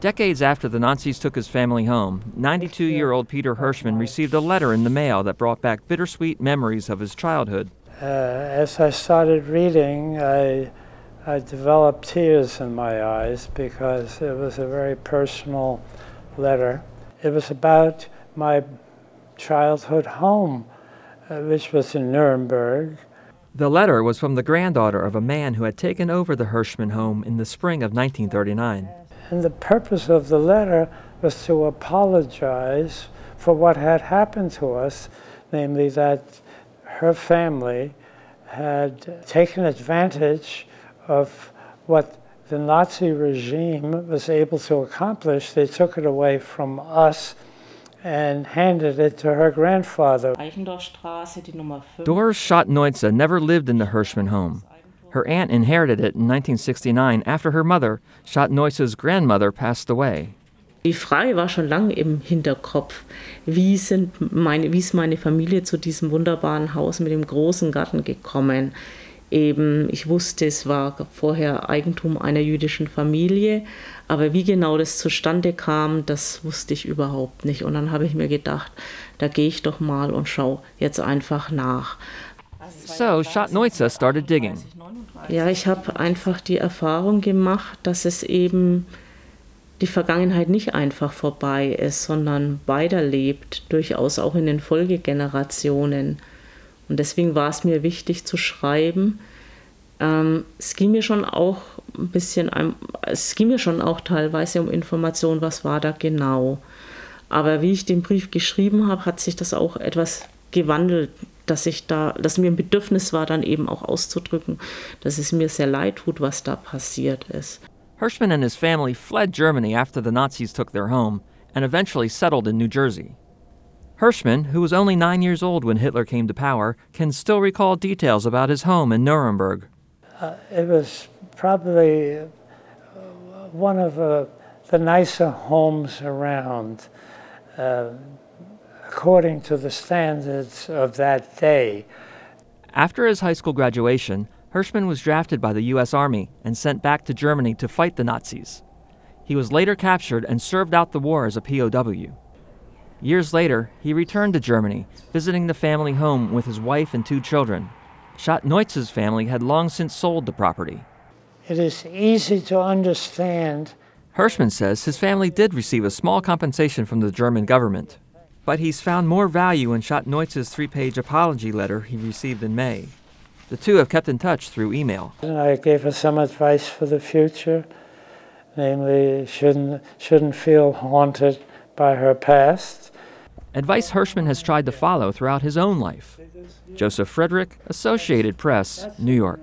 Decades after the Nazis took his family home, 92-year-old Peter Hirschmann received a letter in the mail that brought back bittersweet memories of his childhood. As I started reading, I developed tears in my eyes because it was a very personal letter. It was about my childhood home, which was in Nuremberg. The letter was from the granddaughter of a man who had taken over the Hirschmann home in the spring of 1939. And the purpose of the letter was to apologize for what had happened to us, namely that her family had taken advantage of what the Nazi regime was able to accomplish. They took it away from us and handed it to her grandfather. Doris Schott-Neutze never lived in the Hirschmann home. Her aunt inherited it in 1969 after her mother, Schott-Neutze's grandmother, passed away. Die Frage war schon lange im Hinterkopf. Wie ist meine Familie zu diesem wunderbaren Haus mit dem großen Garten gekommen? Ich wusste, es war vorher Eigentum einer jüdischen Familie, aber wie genau das zustande kam, das wusste ich überhaupt nicht. Und dann habe ich mir gedacht, da gehe ich doch mal und schaue jetzt einfach nach. So Schott-Neutze started digging. Ja, ich habe einfach die Erfahrung gemacht, dass es eben die Vergangenheit nicht einfach vorbei ist, sondern weiterlebt, durchaus auch in den Folgegenerationen. Und deswegen war es mir wichtig zu schreiben. Es ging mir schon auch teilweise um Informationen, was war da genau. Aber wie ich den Brief geschrieben habe, hat sich das auch etwas gewandelt, dass mir ein Bedürfnis war, dann eben auch auszudrücken, dass es mir sehr leid tut, was da passiert ist. Hirschmann and his family fled Germany after the Nazis took their home and eventually settled in New Jersey. Hirschmann, who was only 9 years old when Hitler came to power, can still recall details about his home in Nuremberg. It was probably one of the nicer homes around, according to the standards of that day. After his high school graduation, Hirschmann was drafted by the U.S. Army and sent back to Germany to fight the Nazis. He was later captured and served out the war as a POW. Years later, he returned to Germany, visiting the family home with his wife and 2 children. Schott-Neutze's family had long since sold the property. It is easy to understand. Hirschmann says his family did receive a small compensation from the German government, but he's found more value in Schott-Neutze's 3-page apology letter he received in May. The two have kept in touch through email. And I gave her some advice for the future, namely, shouldn't feel haunted by her past. Advice Hirschmann has tried to follow throughout his own life. Joseph Frederick, Associated Press, New York.